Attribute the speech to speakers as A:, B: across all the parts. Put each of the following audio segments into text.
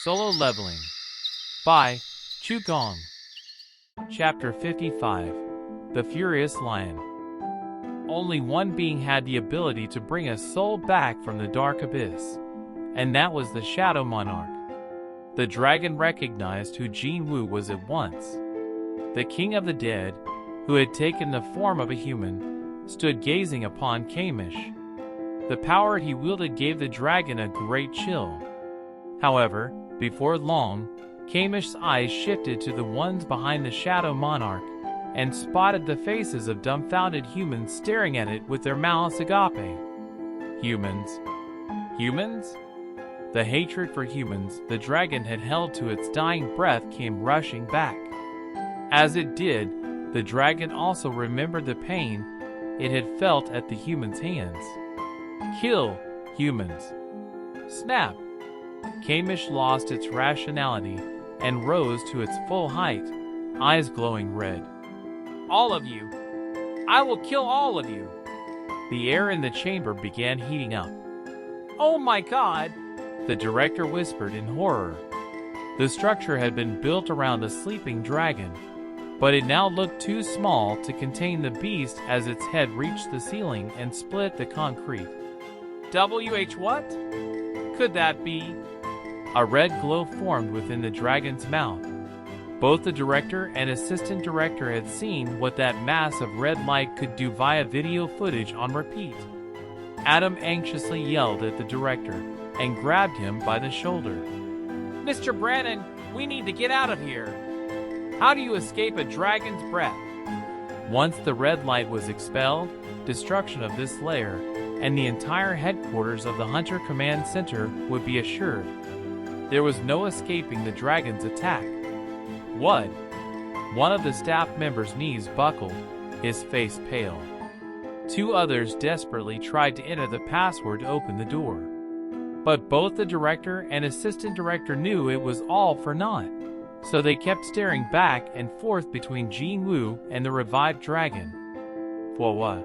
A: Solo Leveling by Chu Gong. Chapter 55. The Furious Lion. Only one being had the ability to bring a soul back from the dark abyss, and that was the Shadow Monarch. The dragon recognized who Jin Wu was at once. The king of the dead, who had taken the form of a human, stood gazing upon Kamish. The power he wielded gave the dragon a great chill. However, before long, Kamish's eyes shifted to the ones behind the Shadow Monarch and spotted the faces of dumbfounded humans staring at it with their malice agape. Humans? Humans? The hatred for humans the dragon had held to its dying breath came rushing back. As it did, the dragon also remembered the pain it had felt at the humans' hands. Kill humans. Snap! Kamish lost its rationality and rose to its full height, eyes glowing red. All of you! I will kill all of you! The air in the chamber began heating up. Oh my God! The director whispered in horror. The structure had been built around the sleeping dragon, but it now looked too small to contain the beast as its head reached the ceiling and split the concrete. What? Could that be? A red glow formed within the dragon's mouth. Both the director and assistant director had seen what that mass of red light could do via video footage on repeat. Adam anxiously yelled at the director and grabbed him by the shoulder. Mr. Brannon, we need to get out of here. How do you escape a dragon's breath? Once the red light was expelled, destruction of this lair and the entire headquarters of the Hunter Command Center would be assured. There was no escaping the dragon's attack. What? One of the staff members' knees buckled, his face pale. Two others desperately tried to enter the password to open the door. But both the director and assistant director knew it was all for naught, so they kept staring back and forth between Jin Wu and the revived dragon. For what?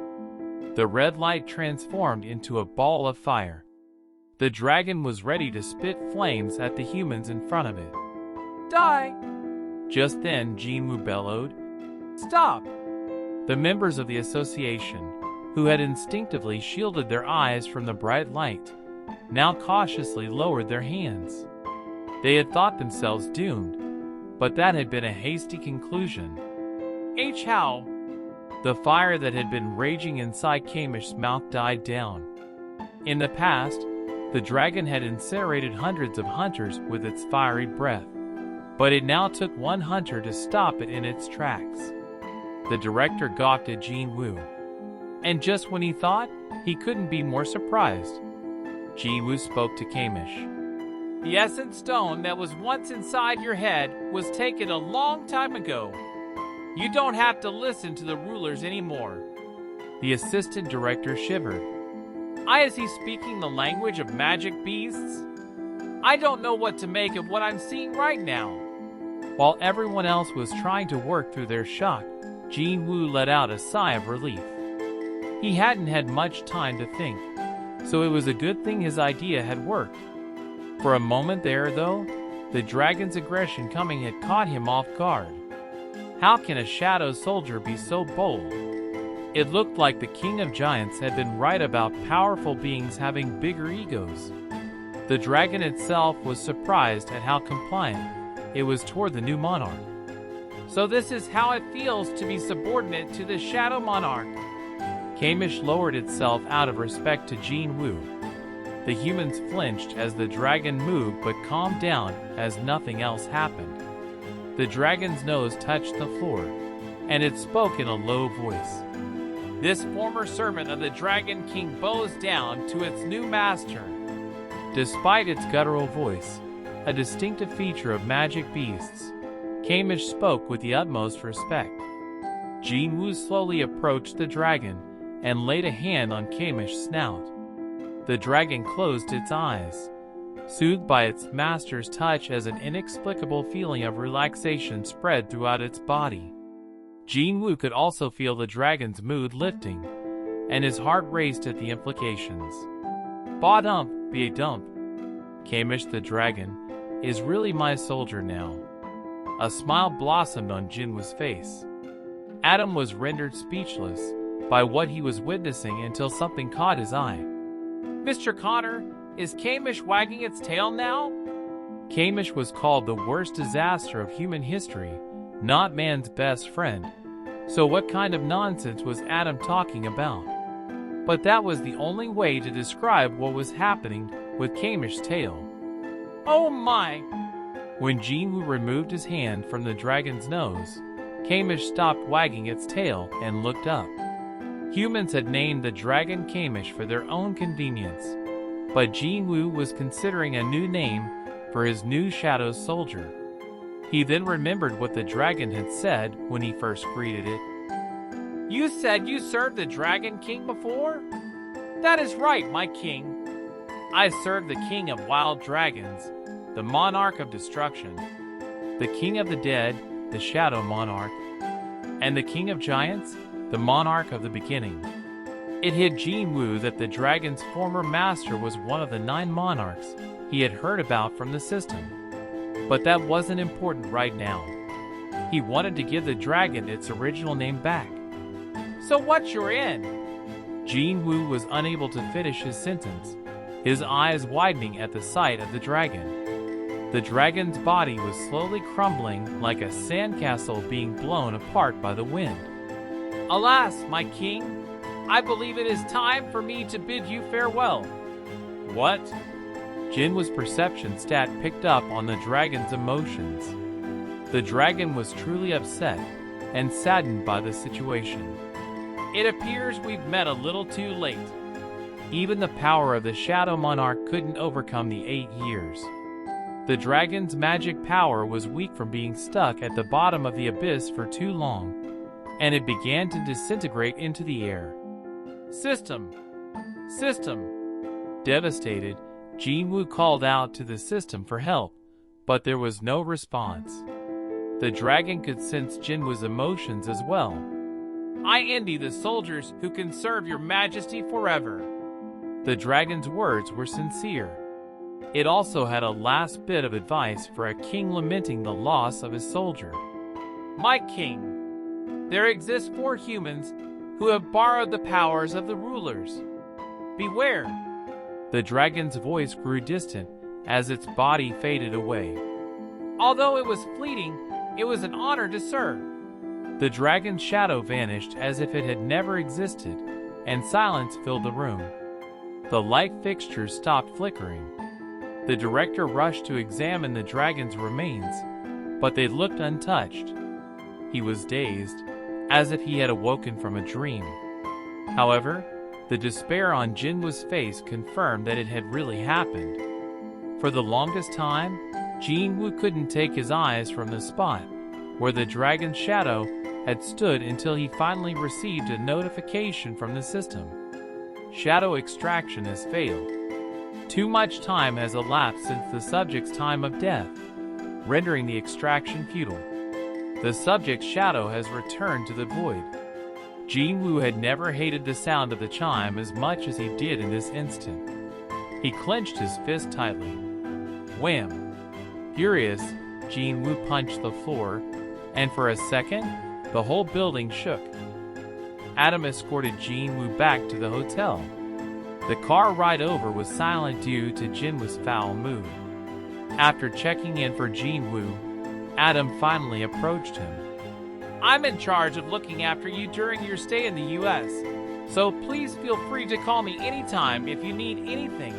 A: The red light transformed into a ball of fire. The dragon was ready to spit flames at the humans in front of it. Die! Just then, Jin Wu bellowed. Stop! The members of the association, who had instinctively shielded their eyes from the bright light, now cautiously lowered their hands. They had thought themselves doomed, but that had been a hasty conclusion. How? The fire that had been raging inside Kamish's mouth died down. In the past, the dragon had incinerated hundreds of hunters with its fiery breath, but it now took one hunter to stop it in its tracks. The director gawked at Jin Wu, and just when he thought, he couldn't be more surprised, Jin Wu spoke to Kamish. The essence stone that was once inside your head was taken a long time ago. You don't have to listen to the rulers anymore. The assistant director shivered. Is he speaking the language of magic beasts? I don't know what to make of what I'm seeing right now. While everyone else was trying to work through their shock, Jin Wu let out a sigh of relief. He hadn't had much time to think, so it was a good thing his idea had worked. For a moment there, though, the dragon's aggression coming had caught him off guard. How can a shadow soldier be so bold? It looked like the king of giants had been right about powerful beings having bigger egos. The dragon itself was surprised at how compliant it was toward the new monarch. So this is how it feels to be subordinate to the Shadow Monarch. Kamish lowered itself out of respect to Jin Wu. The humans flinched as the dragon moved but calmed down as nothing else happened. The dragon's nose touched the floor, and it spoke in a low voice. This former servant of the Dragon King bows down to its new master. Despite its guttural voice, a distinctive feature of magic beasts, Kamish spoke with the utmost respect. Jin Wu slowly approached the dragon and laid a hand on Kamish's snout. The dragon closed its eyes, soothed by its master's touch as an inexplicable feeling of relaxation spread throughout its body. Jin Wu could also feel the dragon's mood lifting, and his heart raced at the implications. Ba dump, be a dump. Kamish the dragon, is really my soldier now." A smile blossomed on Jinwoo's face. Adam was rendered speechless by what he was witnessing until something caught his eye. "Mr. Connor, is Kamish wagging its tail now?" Kamish was called the worst disaster of human history, not man's best friend. So what kind of nonsense was Adam talking about? But that was the only way to describe what was happening with Kamish's tail. "Oh my!" When Jinwoo removed his hand from the dragon's nose, Kamish stopped wagging its tail and looked up. Humans had named the dragon Kamish for their own convenience, but Jinwoo was considering a new name for his new shadow soldier. He then remembered what the dragon had said when he first greeted it. "You said you served the Dragon King before?" "That is right, my king. I served the king of wild dragons, the monarch of destruction, the king of the dead, the shadow monarch, and the king of giants, the monarch of the beginning." It hit Jinwoo that the dragon's former master was one of the 9 monarchs he had heard about from the system. But that wasn't important right now. He wanted to give the dragon its original name back. "So what you're in?" Jinwoo was unable to finish his sentence, his eyes widening at the sight of the dragon. The dragon's body was slowly crumbling like a sandcastle being blown apart by the wind. "Alas, my king, I believe it is time for me to bid you farewell." "What?" Jinwoo's perception stat picked up on the dragon's emotions. The dragon was truly upset and saddened by the situation. "It appears we've met a little too late." Even the power of the Shadow Monarch couldn't overcome the 8 years. The dragon's magic power was weak from being stuck at the bottom of the abyss for too long, and it began to disintegrate into the air. "System! System!" Devastated, Jinwoo called out to the system for help, but there was no response. The dragon could sense Jinwoo's emotions as well. "I envy the soldiers who can serve your majesty forever." The dragon's words were sincere. It also had a last bit of advice for a king lamenting the loss of his soldier. "My king, there exist 4 humans who have borrowed the powers of the rulers. Beware." The dragon's voice grew distant as its body faded away. "Although it was fleeting, it was an honor to serve." The dragon's shadow vanished as if it had never existed, and silence filled the room. The light fixtures stopped flickering. The director rushed to examine the dragon's remains, but they looked untouched. He was dazed, as if he had awoken from a dream. However, the despair on Jinwoo's face confirmed that it had really happened. For the longest time, Jinwoo couldn't take his eyes from the spot where the dragon's shadow had stood until he finally received a notification from the system. Shadow extraction has failed. Too much time has elapsed since the subject's time of death, rendering the extraction futile. The subject's shadow has returned to the void. Jinwoo had never hated the sound of the chime as much as he did in this instant. He clenched his fist tightly. Wham! Furious, Jinwoo punched the floor, and for a second, the whole building shook. Adam escorted Jinwoo back to the hotel. The car ride over was silent due to Jinwoo's foul mood. After checking in for Jinwoo, Adam finally approached him. "I'm in charge of looking after you during your stay in the US, so please feel free to call me anytime if you need anything."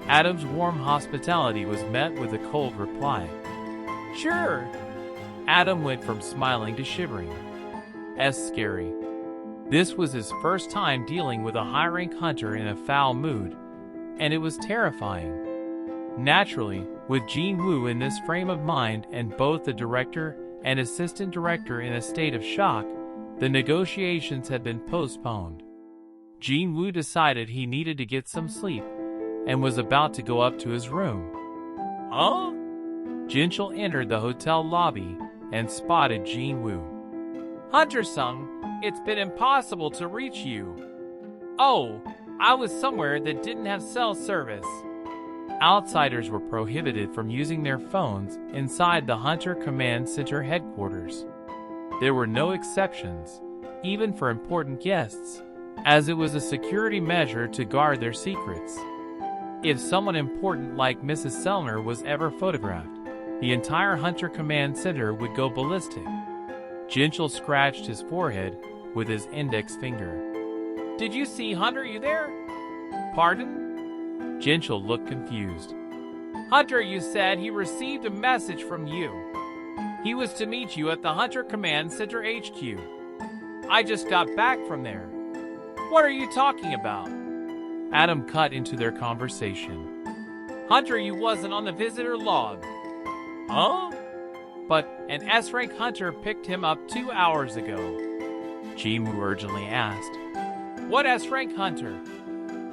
A: Adam's warm hospitality was met with a cold reply. "Sure." Adam went from smiling to shivering. Scary. This was his first time dealing with a high-rank hunter in a foul mood, and it was terrifying. Naturally, with Jinwoo in this frame of mind and both the director and assistant director in a state of shock, the negotiations had been postponed. Jinwoo decided he needed to get some sleep and was about to go up to his room. "Huh?" Jinchul entered the hotel lobby and spotted Jinwoo. "Hunter-sung, it's been impossible to reach you." "Oh, I was somewhere that didn't have cell service." Outsiders were prohibited from using their phones inside the Hunter Command Center headquarters. There were no exceptions, even for important guests, as it was a security measure to guard their secrets. If someone important like Mrs. Sellner was ever photographed, the entire Hunter Command Center would go ballistic. Jinchel scratched his forehead with his index finger. "Did you see Hunter, you there?" "Pardon?" Jinchel looked confused. "Hunter, you said he received a message from you. He was to meet you at the Hunter Command Center HQ. I just got back from there. What are you talking about?" Adam cut into their conversation. "Hunter, you wasn't on the visitor log." "Huh?" "But an S-rank Hunter picked him up 2 hours ago." Jinwoo urgently asked. "What S-rank Hunter?"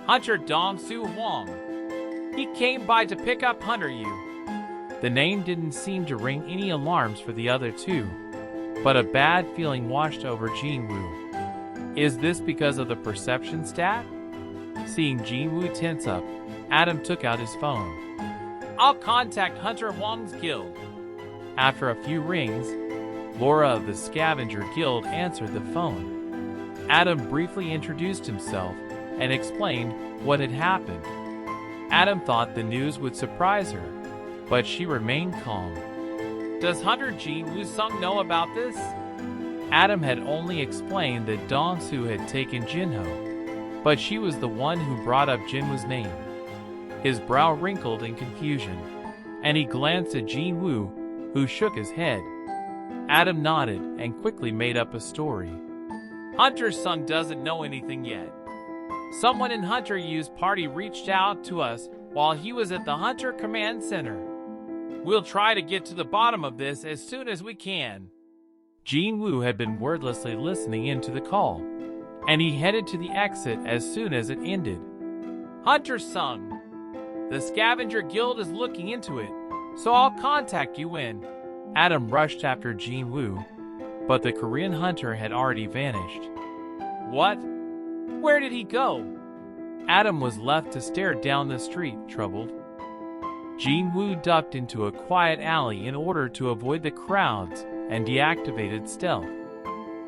A: "Hunter Dong-Soo Hwang. He came by to pick up Hunter Yu." The name didn't seem to ring any alarms for the other two, but a bad feeling washed over Jinwoo. Is this because of the perception stat? Seeing Jinwoo tense up, Adam took out his phone. "I'll contact Hunter Hwang's guild." After a few rings, Laura of the Scavenger Guild answered the phone. Adam briefly introduced himself and explained what had happened. Adam thought the news would surprise her, but she remained calm. "Does Hunter Jinwoo Sung know about this?" Adam had only explained that Dong-Soo had taken Jinho, but she was the one who brought up Jinwoo's name. His brow wrinkled in confusion, and he glanced at Jinwoo, who shook his head. Adam nodded and quickly made up a story. "Hunter Sung doesn't know anything yet. Someone in Hunter Yu's party reached out to us while he was at the Hunter Command Center. We'll try to get to the bottom of this as soon as we can." Jinwoo had been wordlessly listening into the call, and he headed to the exit as soon as it ended. "Hunter Sung, the Scavenger Guild is looking into it, so I'll contact you when." Adam rushed after Jinwoo, but the Korean hunter had already vanished. "What? Where did he go?" Adam was left to stare down the street, troubled. Jinwoo ducked into a quiet alley in order to avoid the crowds and deactivated stealth.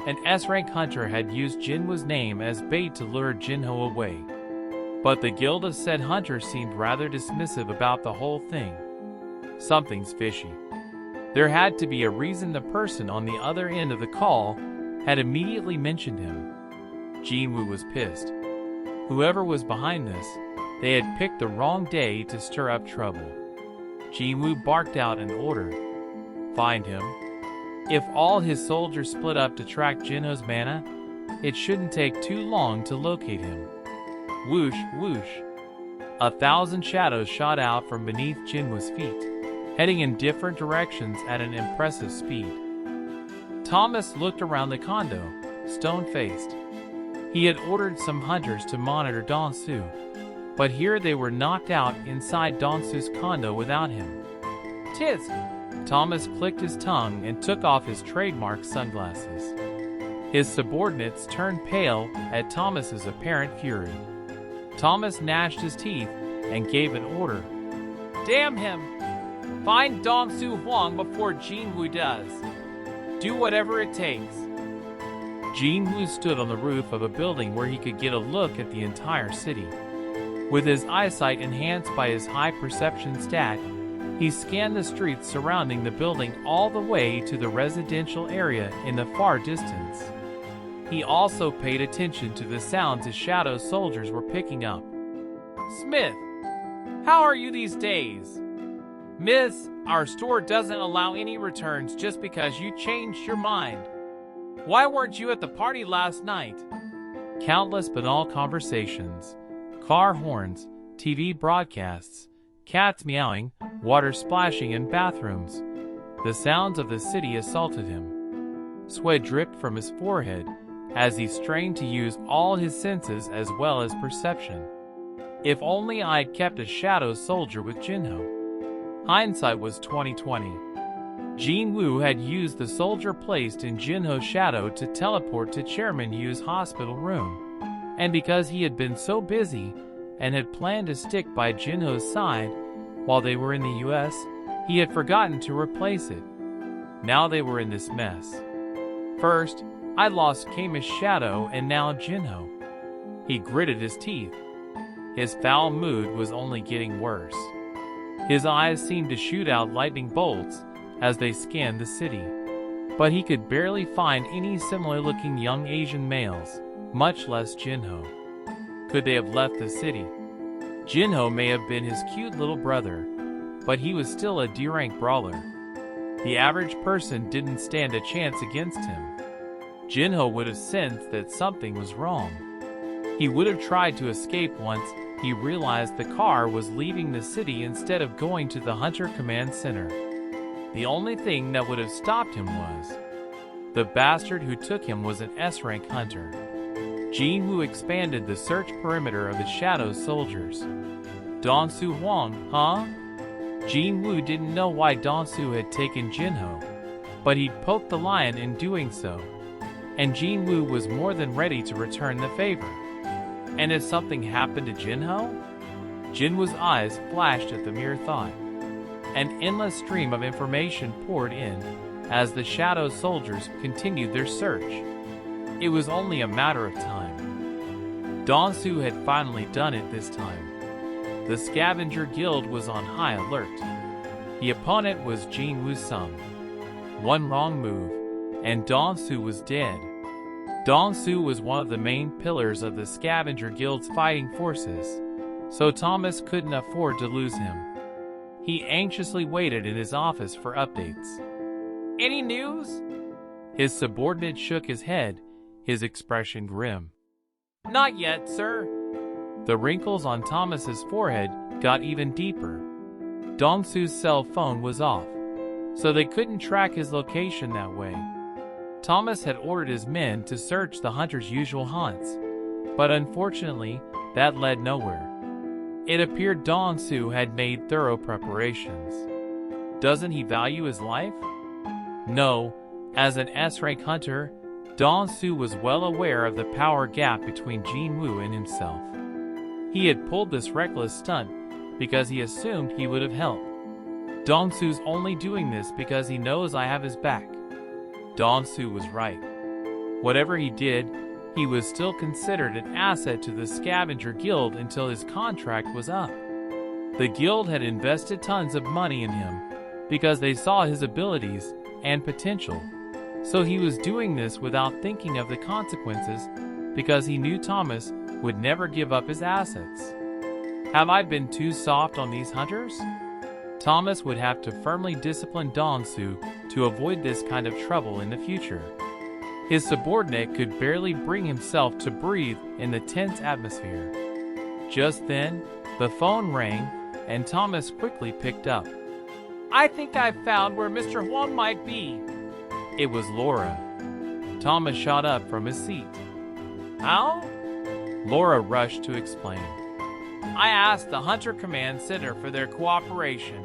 A: An S-rank hunter had used Jinwoo's name as bait to lure Jinho away. But the guild of said hunter seemed rather dismissive about the whole thing. Something's fishy. There had to be a reason the person on the other end of the call had immediately mentioned him. Jinwoo was pissed. Whoever was behind this, they had picked the wrong day to stir up trouble. Jinwoo barked out an order. "Find him." If all his soldiers split up to track Jinho's mana, it shouldn't take too long to locate him. Whoosh, whoosh. 1,000 shadows shot out from beneath Jinwoo's feet, heading in different directions at an impressive speed. Thomas looked around the condo, stone-faced. He had ordered some hunters to monitor Dong-Soo, but here they were knocked out inside Dong-Soo's condo without him. "Tisk!" Thomas clicked his tongue and took off his trademark sunglasses. His subordinates turned pale at Thomas's apparent fury. Thomas gnashed his teeth and gave an order. "Damn him! Find Dong-Soo Hwang before Jinwoo does. Do whatever it takes." Jinwoo stood on the roof of a building where he could get a look at the entire city. With his eyesight enhanced by his high perception stat, he scanned the streets surrounding the building all the way to the residential area in the far distance. He also paid attention to the sounds his shadow soldiers were picking up. "Smith, how are you these days?" "Miss, our store doesn't allow any returns just because you changed your mind. Why weren't you at the party last night?" Countless banal conversations, car horns, TV broadcasts, cats meowing, water splashing in bathrooms. The sounds of the city assaulted him. Sweat dripped from his forehead as he strained to use all his senses as well as perception. If only I'd kept a shadow soldier with Jinho. Hindsight was 20/20. Jinwoo had used the soldier placed in Jinho's shadow to teleport to Chairman Yu's hospital room, and because he had been so busy and had planned to stick by Jinho's side, While they were in the US, he had forgotten to replace it. Now they were in this mess. First, I lost Kami's shadow and now Jinho. He gritted his teeth. His foul mood was only getting worse. His eyes seemed to shoot out lightning bolts as they scanned the city. But he could barely find any similar-looking young Asian males, much less Jinho. Could they have left the city? Jinho may have been his cute little brother, but he was still a D-rank brawler. The average person didn't stand a chance against him. Jinho would have sensed that something was wrong. He would have tried to escape once he realized the car was leaving the city instead of going to the Hunter Command Center. The only thing that would have stopped him was the bastard who took him was an S-rank hunter. Jinwoo expanded the search perimeter of his shadow soldiers. Dongsu Huang, huh? Jinwoo didn't know why Dongsu had taken Jinho, but he'd poked the lion in doing so, and Jinwoo was more than ready to return the favor. And if something happened to Jinho? Jinwoo's eyes flashed at the mere thought. An endless stream of information poured in as the shadow soldiers continued their search. It was only a matter of time. Dongsu had finally done it this time. The Scavenger Guild was on high alert. The opponent was Jinwoo Sung. One wrong move, and Dongsu was dead. Dongsu was one of the main pillars of the Scavenger Guild's fighting forces, so Thomas couldn't afford to lose him. He anxiously waited in his office for updates. Any news? His subordinate shook his head, his expression grim. Not yet, sir. The wrinkles on Thomas's forehead got even deeper. Dongsu's cell phone was off, so they couldn't track his location that way. Thomas had ordered his men to search the hunter's usual haunts, but unfortunately, that led nowhere. It appeared Dongsu had made thorough preparations. Doesn't he value his life? No, as an S-rank hunter, Dongsu was well aware of the power gap between Jinwoo and himself. He had pulled this reckless stunt because he assumed he would have helped. Dongsu's only doing this because he knows I have his back. Dongsu was right. Whatever he did, he was still considered an asset to the Scavenger Guild until his contract was up. The guild had invested tons of money in him because they saw his abilities and potential, so he was doing this without thinking of the consequences because he knew Thomas would never give up his assets. Have I been too soft on these hunters? Thomas would have to firmly discipline Dongsu to avoid this kind of trouble in the future. His subordinate could barely bring himself to breathe in the tense atmosphere. Just then, the phone rang, and Thomas quickly picked up. I think I've found where Mr. Huang might be. It was Laura. Thomas shot up from his seat. How? Laura rushed to explain. I asked the Hunter Command Center for their cooperation,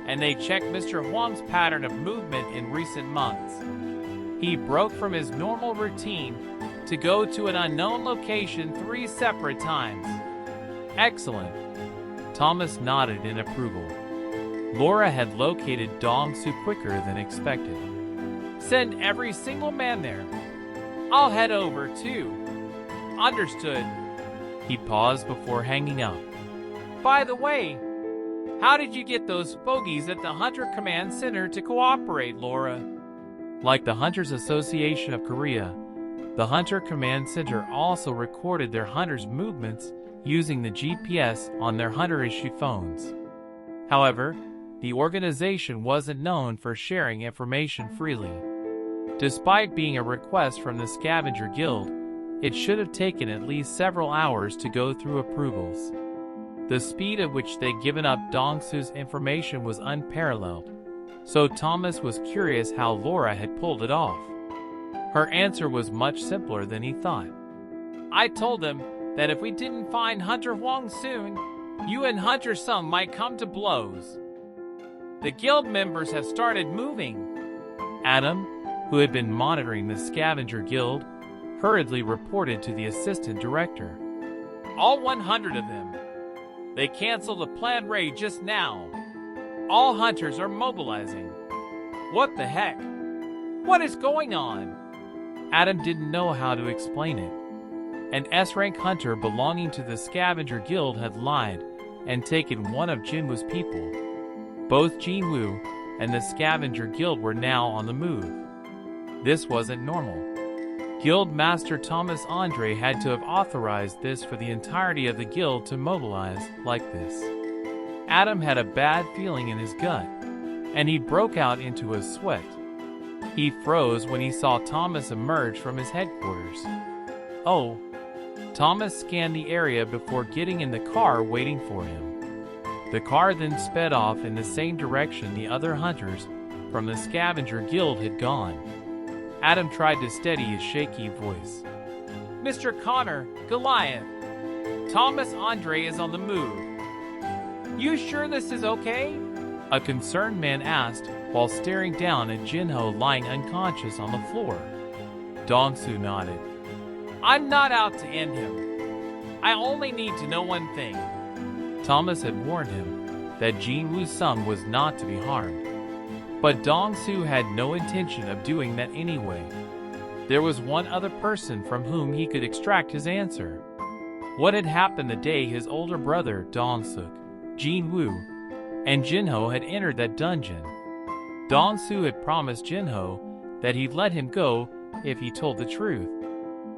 A: and they checked Mr. Huang's pattern of movement in recent months. He broke from his normal routine to go to an unknown location 3 separate times. Excellent. Thomas nodded in approval. Laura had located Dongsu quicker than expected. Send every single man there. I'll head over too. Understood. He paused before hanging up. By the way, how did you get those fogies at the Hunter Command Center to cooperate, Laura? Like the Hunters Association of Korea, the Hunter Command Center also recorded their hunters' movements using the GPS on their hunter-issue phones. However, the organization wasn't known for sharing information freely. Despite being a request from the Scavenger Guild, it should have taken at least several hours to go through approvals. The speed at which they'd given up Dongsu's information was unparalleled, so Thomas was curious how Laura had pulled it off. Her answer was much simpler than he thought. I told them that if we didn't find Hunter Huang soon, you and Hunter Sung might come to blows. The guild members have started moving. Adam, who had been monitoring the Scavenger Guild, hurriedly reported to the assistant director. All 100 of them. They canceled a planned raid just now. All hunters are mobilizing. What the heck? What is going on? Adam didn't know how to explain it. An S-rank hunter belonging to the Scavenger Guild had lied and taken one of Jinwoo's people. Both Jinwoo and the Scavenger Guild were now on the move. This wasn't normal. Guild Master Thomas Andre had to have authorized this for the entirety of the guild to mobilize like this. Adam had a bad feeling in his gut, and he broke out into a sweat. He froze when he saw Thomas emerge from his headquarters. Oh. Thomas scanned the area before getting in the car waiting for him. The car then sped off in the same direction the other hunters from the Scavenger Guild had gone. Adam tried to steady his shaky voice. Mr. Connor, Goliath, Thomas Andre is on the move. You sure this is okay? A concerned man asked while staring down at Jinho lying unconscious on the floor. Dong-soo nodded. I'm not out to end him. I only need to know one thing. Thomas had warned him that Jinwoo's son was not to be harmed. But Dong-soo had no intention of doing that anyway. There was one other person from whom he could extract his answer. What had happened the day his older brother, Dong-suk, Jinwoo, and Jinho had entered that dungeon? Dong-soo had promised Jinho that he'd let him go if he told the truth.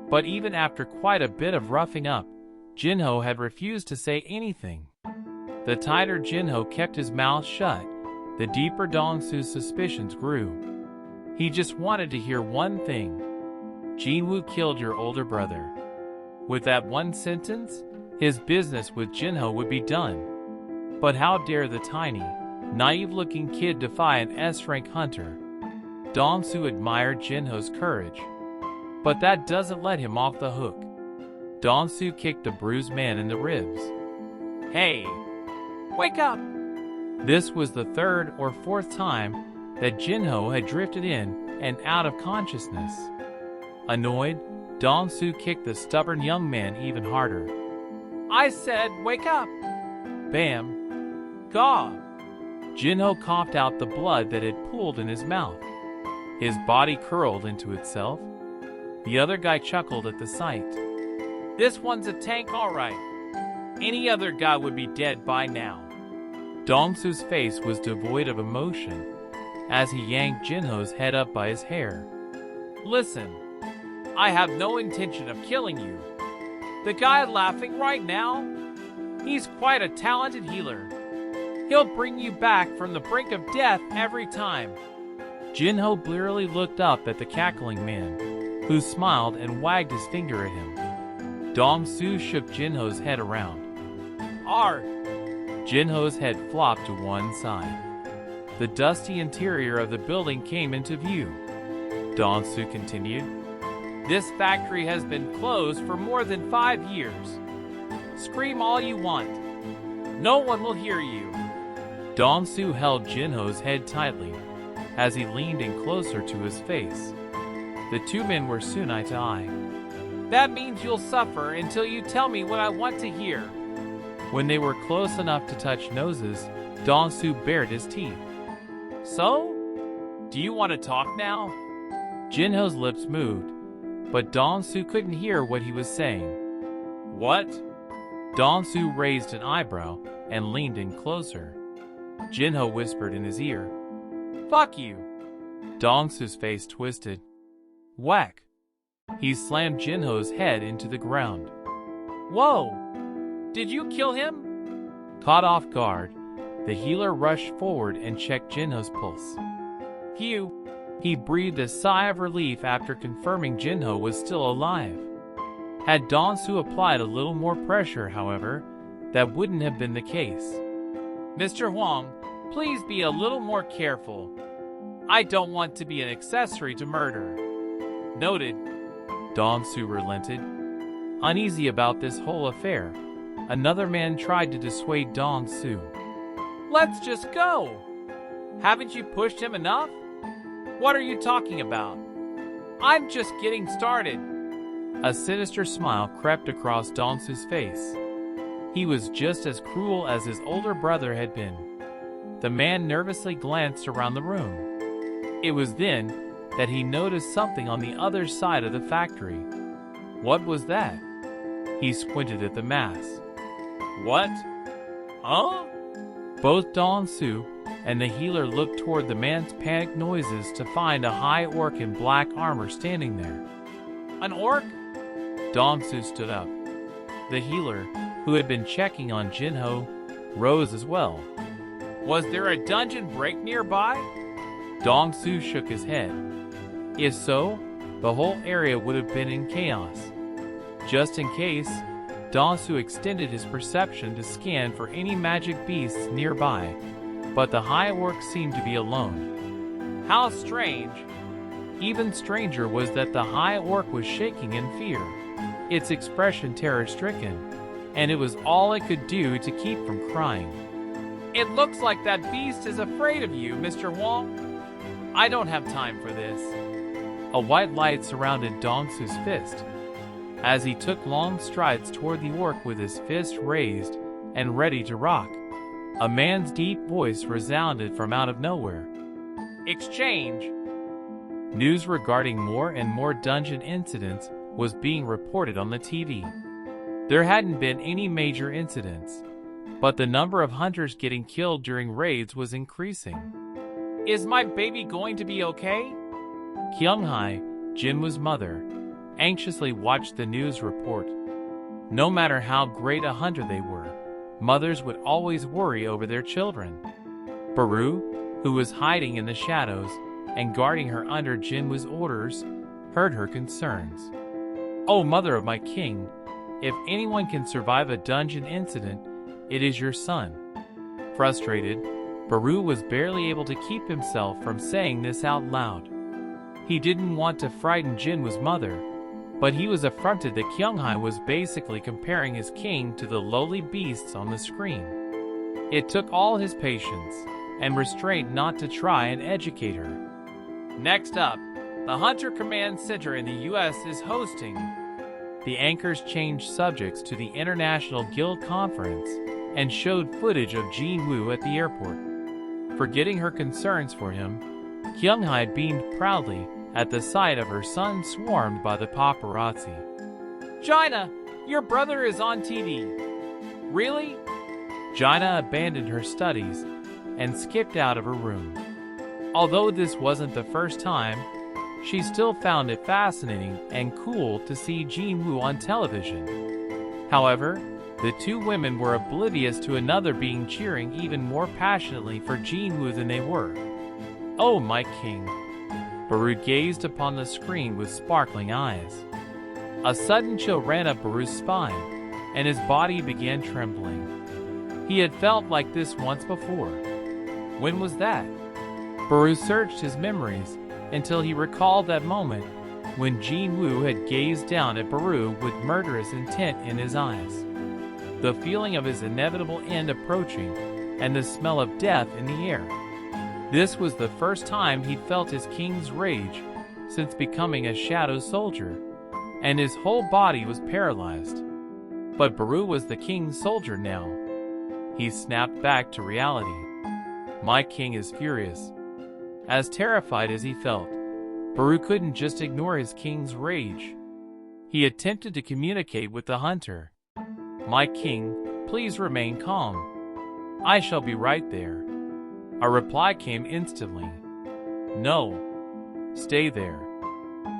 A: But even after quite a bit of roughing up, Jinho had refused to say anything. The tighter Jinho kept his mouth shut, the deeper Dong-soo's suspicions grew. He just wanted to hear one thing. Jinwoo killed your older brother. With that one sentence, his business with Jinho would be done. But how dare the tiny, naive-looking kid defy an S-rank hunter? Dong-soo admired Jinho's courage. But that doesn't let him off the hook. Dong-soo kicked the bruised man in the ribs. Hey, wake up! This was the third or fourth time that Jinho had drifted in and out of consciousness. Annoyed, Dong-soo kicked the stubborn young man even harder. I said, wake up! Bam! Gaw! Jinho coughed out the blood that had pooled in his mouth. His body curled into itself. The other guy chuckled at the sight. This one's a tank, all right. Any other guy would be dead by now. Dong-soo's face was devoid of emotion as he yanked Jinho's head up by his hair. Listen, I have no intention of killing you. The guy laughing right now, he's quite a talented healer. He'll bring you back from the brink of death every time. Jinho blearily looked up at the cackling man, who smiled and wagged his finger at him. Dong-soo shook Jinho's head around. Arr! Jinho's head flopped to one side. The dusty interior of the building came into view. Dong-soo continued. This factory has been closed for more than 5 years. Scream all you want. No one will hear you. Dong-soo held Jinho's head tightly as he leaned in closer to his face. The two men were soon eye to eye. That means you'll suffer until you tell me what I want to hear. When they were close enough to touch noses, Dong-soo bared his teeth. So? Do you want to talk now? Jinho's lips moved, but Dong-soo couldn't hear what he was saying. What? Dong-soo raised an eyebrow and leaned in closer. Jinho whispered in his ear. Fuck you. Dong-soo's face twisted. Whack. He slammed Jinho's head into the ground. Whoa! Did you kill him? Caught off guard, the healer rushed forward and checked Jinho's pulse. Phew! He breathed a sigh of relief after confirming Jinho was still alive. Had Dong-soo applied a little more pressure, however, that wouldn't have been the case. Mr. Huang, please be a little more careful. I don't want to be an accessory to murder. Noted. Dong-soo relented. Uneasy about this whole affair, another man tried to dissuade Dong-soo. Let's just go! Haven't you pushed him enough? What are you talking about? I'm just getting started. A sinister smile crept across Dong-soo's face. He was just as cruel as his older brother had been. The man nervously glanced around the room. It was then that he noticed something on the other side of the factory. What was that? He squinted at the mass. What? Huh? Both Dong Su and the healer looked toward the man's panicked noises to find a high orc in black armor standing there. An orc? Dong Su stood up. The healer, who had been checking on Jinho, rose as well. Was there a dungeon break nearby? Dong Su shook his head. If so, the whole area would have been in chaos. Just in case, Dong Su extended his perception to scan for any magic beasts nearby, but the high orc seemed to be alone. How strange! Even stranger was that the high orc was shaking in fear, its expression terror-stricken, and it was all it could do to keep from crying. It looks like that beast is afraid of you, Mr. Wong. I don't have time for this. A white light surrounded Dong Su's fist, as he took long strides toward the orc with his fist raised and ready to rock. A man's deep voice resounded from out of nowhere. Exchange! News regarding more and more dungeon incidents was being reported on the TV. There hadn't been any major incidents, but the number of hunters getting killed during raids was increasing. Is my baby going to be okay? Kyung-hai, Jinwoo's mother, anxiously watched the news report. No matter how great a hunter they were, mothers would always worry over their children. Baru, who was hiding in the shadows and guarding her under Jinwoo's orders, heard her concerns. Oh, mother of my king, if anyone can survive a dungeon incident, it is your son. Frustrated, Baru was barely able to keep himself from saying this out loud. He didn't want to frighten Jinwoo's mother, but he was affronted that Kyung-hai was basically comparing his king to the lowly beasts on the screen. It took all his patience and restraint not to try and educate her. Next up, the Hunter Command Center in the U.S. is hosting. The anchors changed subjects to the International Guild Conference and showed footage of Jinwoo at the airport. Forgetting her concerns for him, Kyung-hai beamed proudly at the sight of her son swarmed by the paparazzi. Jaina, your brother is on TV. Really? Jaina abandoned her studies and skipped out of her room. Although this wasn't the first time, she still found it fascinating and cool to see Jinwoo on television. However, the two women were oblivious to another being cheering even more passionately for Jinwoo than they were. Oh, my king. Baru gazed upon the screen with sparkling eyes. A sudden chill ran up Baru's spine, and his body began trembling. He had felt like this once before. When was that? Baru searched his memories until he recalled that moment when Jinwoo had gazed down at Baru with murderous intent in his eyes. The feeling of his inevitable end approaching, and the smell of death in the air. This was the first time he'd felt his king's rage since becoming a shadow soldier, and his whole body was paralyzed. But Baru was the king's soldier now. He snapped back to reality. My king is furious. As terrified as he felt, Baru couldn't just ignore his king's rage. He attempted to communicate with the hunter. My king, please remain calm. I shall be right there. A reply came instantly. No. Stay there.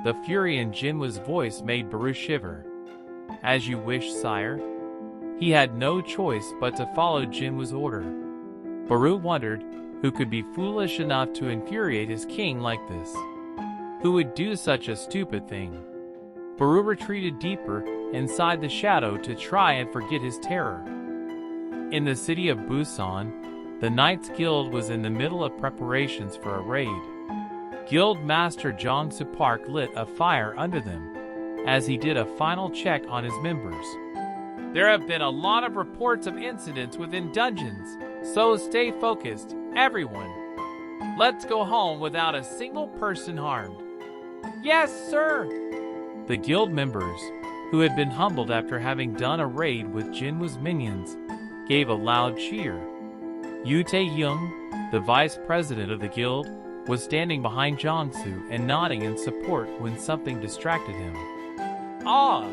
A: The fury in Jinwoo's voice made Baru shiver. As you wish, sire. He had no choice but to follow Jinwoo's order. Baru wondered who could be foolish enough to infuriate his king like this. Who would do such a stupid thing? Baru retreated deeper inside the shadow to try and forget his terror. In the city of Busan, the Knights Guild was in the middle of preparations for a raid. Guild Master Jong Soo Park lit a fire under them, as he did a final check on his members. There have been a lot of reports of incidents within dungeons, so stay focused, everyone. Let's go home without a single person harmed. Yes, sir! The guild members, who had been humbled after having done a raid with Jinwoo's minions, gave a loud cheer. Yu Tae-young, the vice president of the guild, was standing behind Jiangsu and nodding in support when something distracted him. Ah!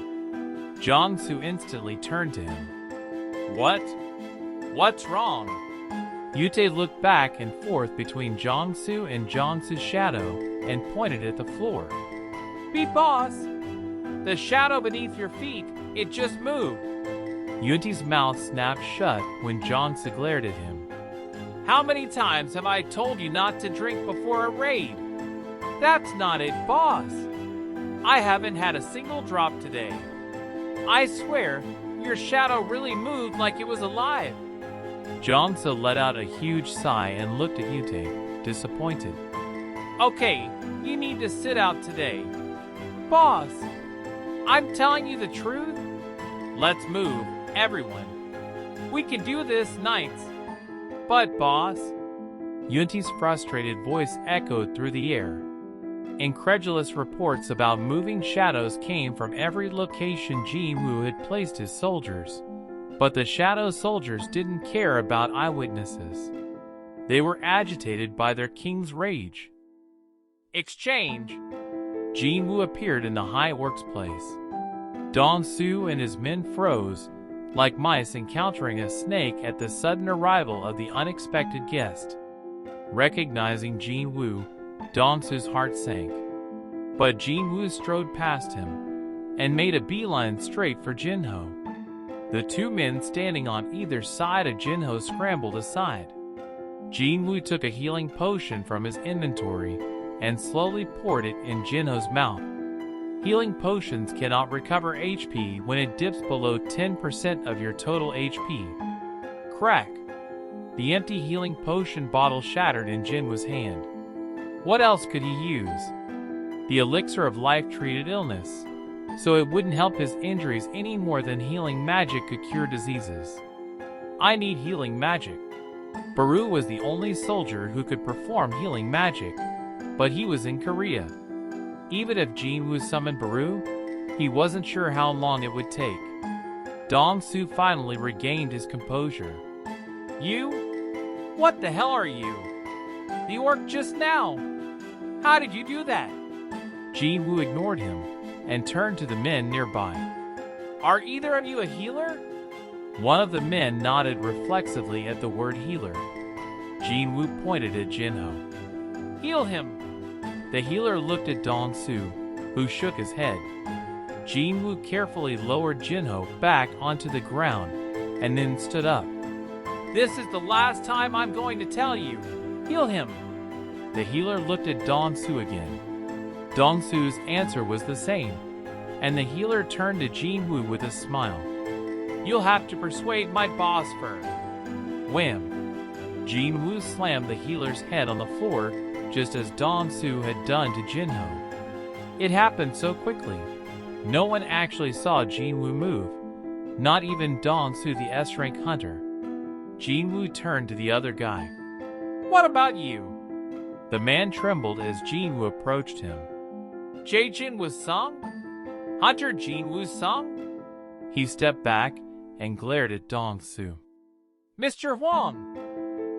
A: Jiangsu instantly turned to him. What? What's wrong? Yute looked back and forth between Jiangsu and Jiangsu's shadow and pointed at the floor. Be boss! The shadow beneath your feet, it just moved. Yunti's mouth snapped shut when Jiangsu glared at him. How many times have I told you not to drink before a raid? That's not it, boss. I haven't had a single drop today. I swear, your shadow really moved like it was alive. Jiangsu let out a huge sigh and looked at Yute, disappointed. Okay, you need to sit out today. Boss, I'm telling you the truth. Let's move, everyone. We can do this nights. But boss, Yunti's frustrated voice echoed through the air. Incredulous reports about moving shadows came from every location Jinwoo had placed his soldiers, but the shadow soldiers didn't care about eyewitnesses. They were agitated by their king's rage. Exchange! Jinwoo appeared in the high works place. Dongsu and his men froze, like mice encountering a snake at the sudden arrival of the unexpected guest. Recognizing Jinwoo, Dongsu's heart sank. But Jinwoo strode past him and made a beeline straight for Jinho. The two men standing on either side of Jinho scrambled aside. Jinwoo took a healing potion from his inventory and slowly poured it in Jinho's mouth. Healing potions cannot recover HP when it dips below 10% of your total HP. Crack! The empty healing potion bottle shattered in Jinwoo's hand. What else could he use? The elixir of life treated illness, so it wouldn't help his injuries any more than healing magic could cure diseases. I need healing magic. Baru was the only soldier who could perform healing magic, but he was in Korea. Even if Jinwoo summoned Baru, he wasn't sure how long it would take. Dongsu finally regained his composure. You? What the hell are you? The orc just now! How did you do that? Jinwoo ignored him and turned to the men nearby. Are either of you a healer? One of the men nodded reflexively at the word healer. Jinwoo pointed at Jinho. Heal him! The healer looked at Dongsu, who shook his head. Jinwoo carefully lowered Jinho back onto the ground and then stood up. This is the last time I'm going to tell you. Heal him! The healer looked at Dongsu again. Dongsu's answer was the same, and the healer turned to Jinwoo with a smile. You'll have to persuade my boss first. Wham! Jinwoo slammed the healer's head on the floor just as Dongsu had done to Jinho. It happened so quickly. No one actually saw Jinwoo move, not even Dongsu the S-rank hunter. Jinwoo turned to the other guy. What about you? The man trembled as Jinwoo approached him. Jaejin was sung? Hunter Jinwoo sung? He stepped back and glared at Dongsu. Mr. Huang!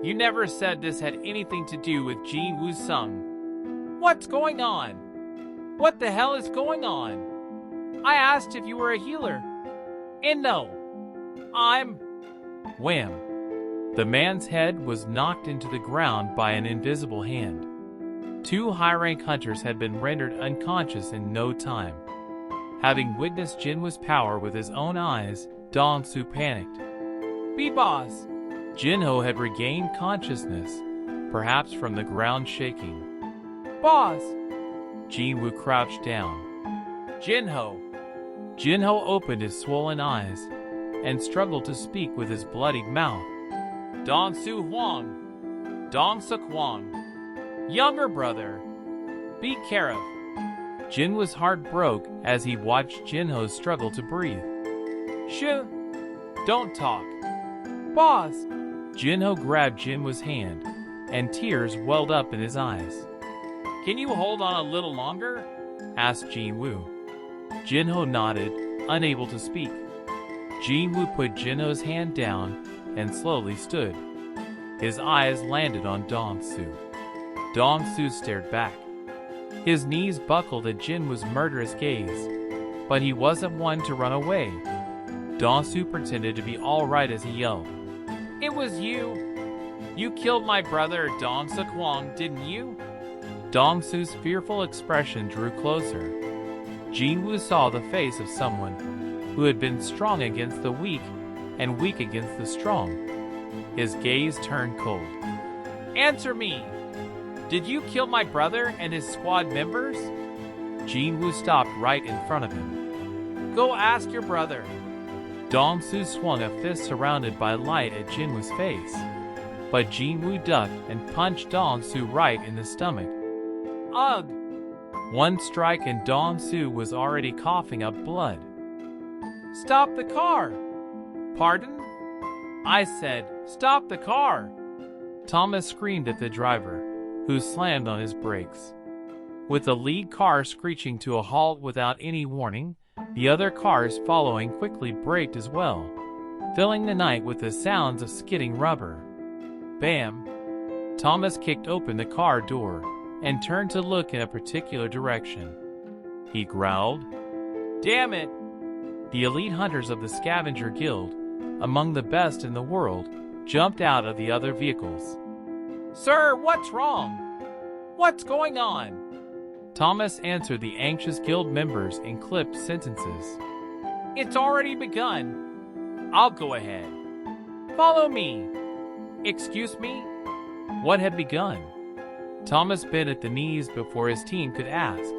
A: You never said this had anything to do with Jinwoo sung. What's going on? What the hell is going on? I asked if you were a healer. And no, I'm... Wham! The man's head was knocked into the ground by an invisible hand. Two high-rank hunters had been rendered unconscious in no time. Having witnessed Jinwoo's power with his own eyes, Dongsu panicked. Be boss! Jinho had regained consciousness, perhaps from the ground shaking. Boss! Jinwoo crouched down. Jinho! Jinho opened his swollen eyes and struggled to speak with his bloodied mouth. Dongsu Huang! Dongsuk Huang! Younger brother! Be careful! Jinwoo's heart broke as he watched Jinho struggle to breathe. Shh! Don't talk! Boss! Jinho grabbed Jinwoo's hand, and tears welled up in his eyes. Can you hold on a little longer? Asked Jinwoo. Jinho nodded, unable to speak. Jinwoo put Jinho's hand down and slowly stood. His eyes landed on Dong Su. Dong Su stared back. His knees buckled at Jin Woo's murderous gaze, but he wasn't one to run away. Dong Su pretended to be all right as he yelled, "It was you! You killed my brother Dong Sekwang, didn't you?" Dong Su's fearful expression drew closer. Jin Woo saw the face of someone who had been strong against the weak and weak against the strong. His gaze turned cold. "Answer me! Did you kill my brother and his squad members?" Jin Woo stopped right in front of him. "Go ask your brother." Dong Su swung a fist surrounded by light at Jin Woo's face, but Jin Woo ducked and punched Dong Su right in the stomach. Ugh! One strike and Dong Su was already coughing up blood. "Stop the car!" "Pardon?" "I said, stop the car!" Thomas screamed at the driver, who slammed on his brakes. With the lead car screeching to a halt without any warning, the other cars following quickly braked as well, filling the night with the sounds of skidding rubber. Bam! Thomas kicked open the car door and turned to look in a particular direction. He growled, "Damn it!" The elite hunters of the Scavenger Guild, among the best in the world, jumped out of the other vehicles. "Sir, what's wrong? What's going on?" Thomas answered the anxious guild members in clipped sentences. "It's already begun. I'll go ahead. Follow me." "Excuse me?" What had begun? Thomas bent at the knees before his team could ask.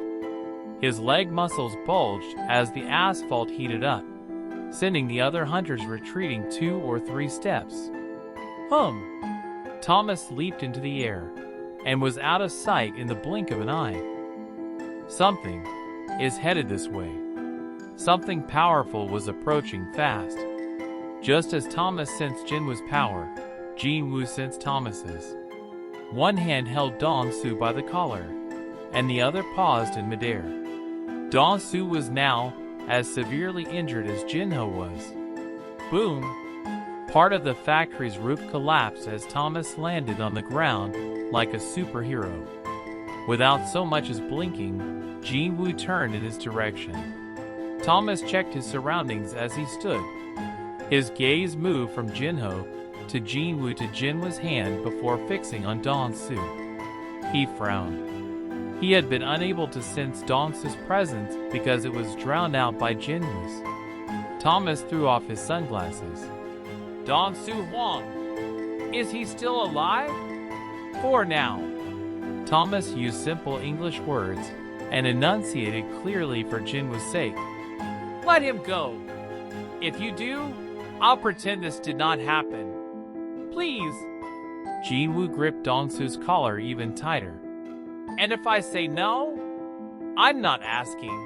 A: His leg muscles bulged as the asphalt heated up, sending the other hunters retreating 2 or 3 steps. Thomas leaped into the air and was out of sight in the blink of an eye. Something is headed this way. Something powerful was approaching fast. Just as Thomas sensed Jin Woo's power, Jin Woo sensed Thomas's. One hand held Dong Su by the collar, and the other paused in midair. Dong Su was now as severely injured as Jin Ho was. Boom! Part of the factory's roof collapsed as Thomas landed on the ground like a superhero. Without so much as blinking, Jin Woo turned in his direction. Thomas checked his surroundings as he stood. His gaze moved from Jin Ho to Jin Woo to Jin Woo's hand before fixing on Dong Su. He frowned. He had been unable to sense Dong Su's presence because it was drowned out by Jin Woo's. Thomas threw off his sunglasses. "Dong Su Huang, is he still alive?" "For now." Thomas used simple English words and enunciated clearly for Jin Woo's sake. "Let him go. If you do, I'll pretend this did not happen. Please." Jin Woo gripped Dong Su's collar even tighter. "And if I say no? I'm not asking."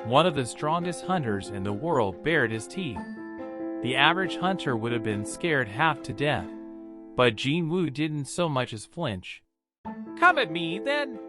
A: One of the strongest hunters in the world bared his teeth. The average hunter would have been scared half to death, but Jin Woo didn't so much as flinch. "Come at me, then."